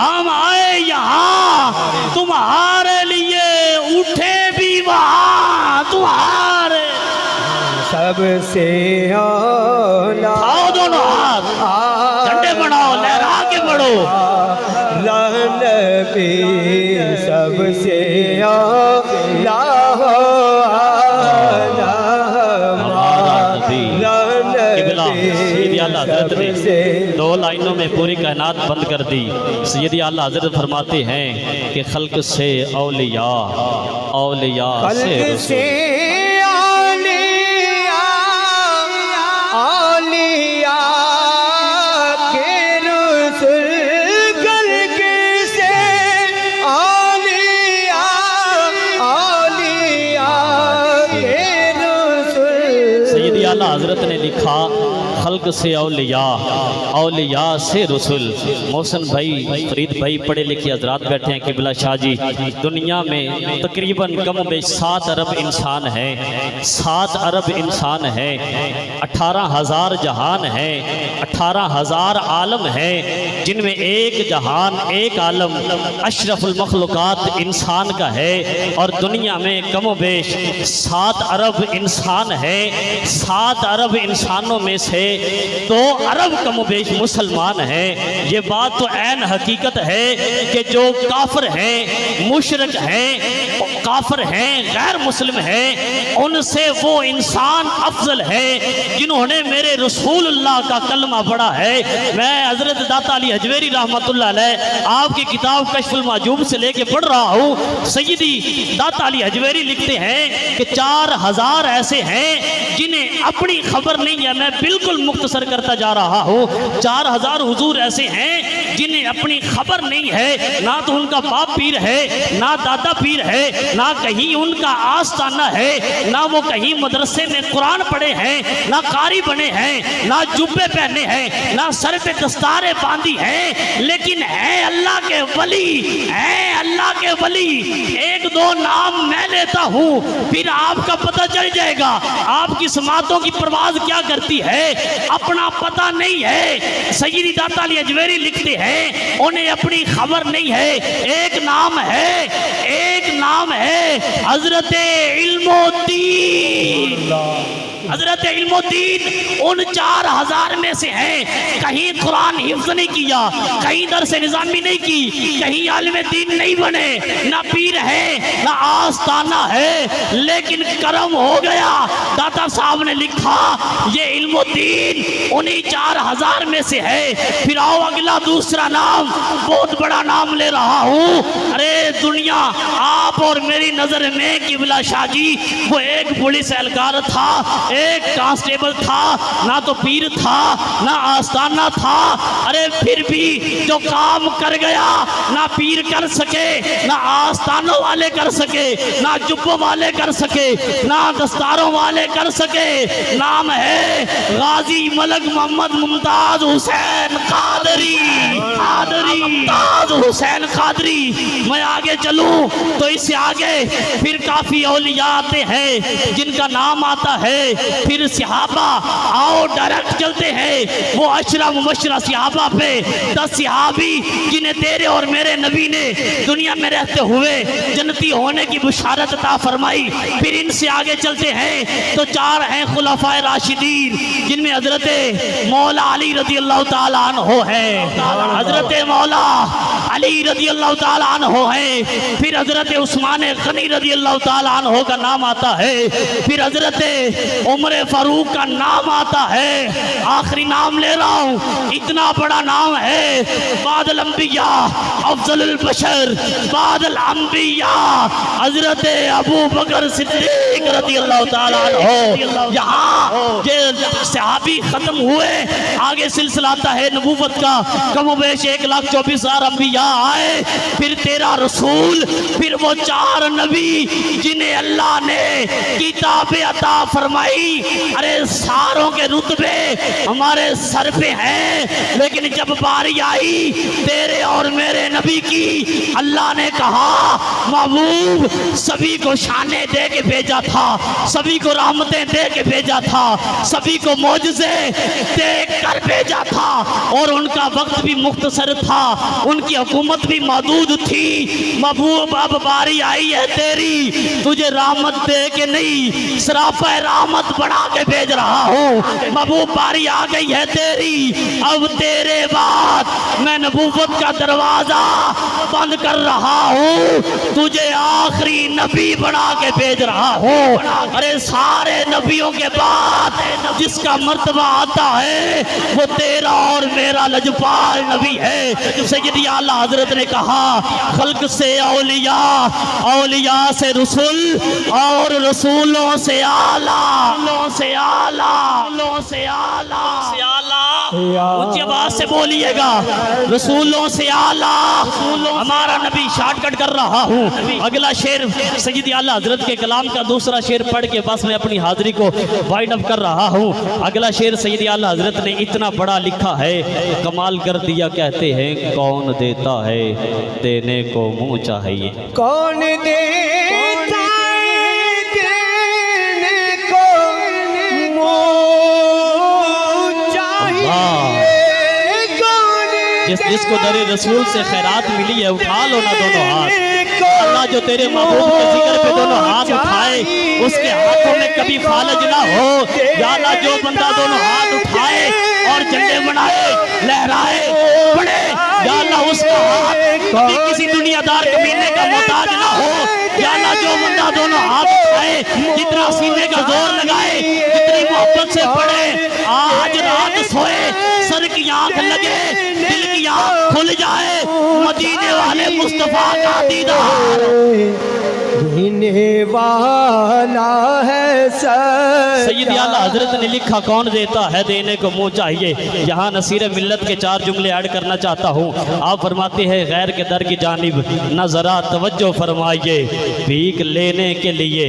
हम आए यहाँ तुम्हारे लिए, उठे भी वहाँ तुम्हारे। सबसे औला आओ दोनों हाथ झंडे बनाओ, लहरा के बढ़ो। नबी सबसे औला हो सैयदी आला हज़रत ने 2 लाइनों में पूरी कायनात बंद कर दी। सैयदी आला हज़रत फरमाते हैं कि खल्क से औलिया, औलिया से औलिया, औलिया के रसूल, खल्क से औलिया, औलिया के रसूल। सैयदी आला हज़रत ने लिखा खल्क से औलिया, औलिया से रसूल। मोहसिन भाई, फरीद भाई पढ़े लिखे हजरात बैठे हैं। किबला शाह जी, दुनिया में तकरीबन कम बेश 7 अरब इंसान हैं, 7 अरब इंसान हैं, 18,000 जहान हैं, 18,000 आलम हैं, जिनमें एक जहान एक आलम अशरफुल मखलूकात इंसान का है। और दुनिया में कम बेश 7 अरब इंसान हैं। 7 अरब इंसानों में से 2 अरब कम बेश मुसलमान हैं। ये बात तो ऐन हकीकत है कि जो काफिर हैं, मुशरिक हैं, काफिर हैं, गैर मुस्लिम हैं, उनसे वो इंसान अफजल है जिन्होंने मेरे रसूलुल्लाह का कलमा पढ़ा है। मैं हजरत दाता अली हजवेरी रहमतुल्लाह अलैह आपकी किताब कश्फुल माजूब से लेके पढ़ रहा हूँ। सैयदी दाता अली हजवेरी लिखते हैं कि 4000 ऐसे हैं जिन्हें अपनी खबर नहीं है। मैं बिल्कुल मुख्तसर करता जा रहा हूँ। 4000 हुजूर ऐसे हैं जिन्हें अपनी खबर नहीं है, ना तो उनका बाप पीर है, ना दादा पीर है, ना कहीं उनका आस्ताना है, ना वो कहीं मदरसे में कुरान पढ़े हैं, ना कारी बने हैं, ना जुब्बे पहने हैं, ना सर पे दस्तारें बांधी हैं, लेकिन है अल्लाह के वली, है अल्लाह के वली। 1-2 नाम मैं लेता हूँ, फिर आपका पता चल जाएगा आपकी समातों की परवाज क्या करती है, अपना पता नहीं है। सैयदी दाता अली अजमेरी लिखते हैं उन्हें अपनी खबर नहीं है। एक नाम है, एक नाम है हजरत इल्मुद्दीन। हजरत इल्मुद्दीन उन 4000 में से हैं। कहीं कुरान हिफ्ज नहीं किया, कहीं दरस निज़ामी नहीं की, कहीं आलिम दीन नहीं बने, ना पीर है ना आस्ताना है, लेकिन करम हो गया। दाता साहब ने लिखा ये इल्मुद्दीन उन्हीं 4000 में से है। फिर आओ अगला दूसरा नाम, बहुत बड़ा नाम ले रहा हूँ। अरे दुनिया आप और मेरी नजर में किबला शाह जी वो एक पुलिस एहलकार था, एक कांस्टेबल था, ना तो पीर था ना आस्ताना था। अरे फिर भी जो काम कर गया, ना पीर कर सके, ना आस्तानों वाले कर सके, ना जुब्बों वाले कर सके, ना दस्तारों वाले कर सके। नाम है गाजी मलक मोहम्मद मुमताज हुसैन कादरी, कादरी मुमताज हुसैन कादरी। मैं आगे चलूं तो इससे आगे फिर काफी औलिया आते हैं जिनका नाम आता है। फिर सहाबा, आओ डायरेक्ट चलते हैं वो अशरा मुबशरा सहाबा पे। 10 सहाबी जिन्हें तेरे और मेरे नबी ने दुनिया में रहते हुए जन्नती होने की बुशारत अता फरमाई। फिर इनसे आगे चलते हैं तो 4 हैं खुलफाए राशिदीन, जिनमें हजरत मौला अली रजी अल्लाह ताला अन्हु है, हजरत मौला अली रजी अल्लाह ताला अन्हु है। फिर हजरत उस्मान गनी रजी अल्लाह ताला अन्हु का नाम आता है। फिर हजरत उमर फारूक का नाम आता है। आखिरी नाम ले रहा हूँ, इतना बड़ा नाम है। बादल अंबिया अफजलुल बशर, बादल अंबिया हजरत अबू बकर सिद्दीक रज़ी अल्लाह ताला अन्हु। यहाँ ये सहाबी खत्म हुए, आगे सिलसिला आता है नबूवत का। कम बेश 1,24,000 अंबिया आए, फिर 13 रसूल, फिर वो 4 नबी जिन्हें अल्लाह ने किताबें अता फरमाई। अरे सारों के रुतबे हमारे सर पे हैं, लेकिन जब बारी आई तेरे और मेरे नबी की अल्लाह ने कहा महबूब सभी को शाने दे के भेजा था, सभी को रहमतें दे के भेजा था, सभी को मौजज़े दे कर भेजा था, और उनका वक्त भी मुख्तसर था, उनकी हुकूमत भी महदूद थी। महबूब अब बारी आई है तेरी, तुझे रहमत दे के नहीं सरापा रहमत बना के भेज रहा हूँ। महबूब बारी आ गई है तेरी, अब तेरे बाद मैं नबूवत का दरवाजा बंद कर रहा हूँ, तुझे आखिरी नबी बना के भेज रहा हूँ। अरे सारे नबियों के बाद जिसका मर्तबा आता है वो तेरा और मेरा लजपाल नबी है। सैयदी आला हजरत ने कहा खल्क से औलिया, औलिया से रसूल, और रसूलों से आला, से आला, से आला, से आला। ऊंची आवाज से बोलिएगा, रसूलों से आला। हमारा नबी शॉर्टकट कर रहा हूँ। अगला शेर सैयदी आला हजरत के कलाम का दूसरा शेर पढ़ के बस मैं अपनी हाजिरी को वाइंड अप कर रहा हूँ। अगला शेर सैयदी आला हजरत ने इतना बड़ा लिखा है, कमाल कर दिया कहते हैं कौन देता है देने को मुँह चाहिए। कौन देता है देने को मुँह चाहिए। जिसको दरे रसूल से खैरात मिली है उठा लो ना दोनों हाथ। अल्लाह जो तेरे महबूब के जिक्र पे दोनों हाथ उठाए उसके हाथों में कभी फालज ना हो। या अल्लाह जो बंदा दोनों हाथ उठाए और झंडे बनाए लहराए पड़े, या अल्लाह उसका हाथ कभी किसी दुनियादार कमीने का मोहताज ना हो। या अल्लाह जो बंदा दोनों हाथ उठाए, जितना सीने का जोर लगाए, जितनी मोहब्बत से पड़े, आज रात सोए सर की आंख लगे, दिल की आंख खुल जाए, मदीने वाले मुस्तफा का दीदार देने वाला है सैयदी आला हजरत ने लिखा कौन देता है देने को मुँह चाहिए। यहाँ नसीर मिल्लत के 4 जुमले ऐड करना चाहता हूँ। आप फरमाते हैं गैर के दर की जानिब न ज़रा तवज्जो फरमाइए, भीख लेने के लिए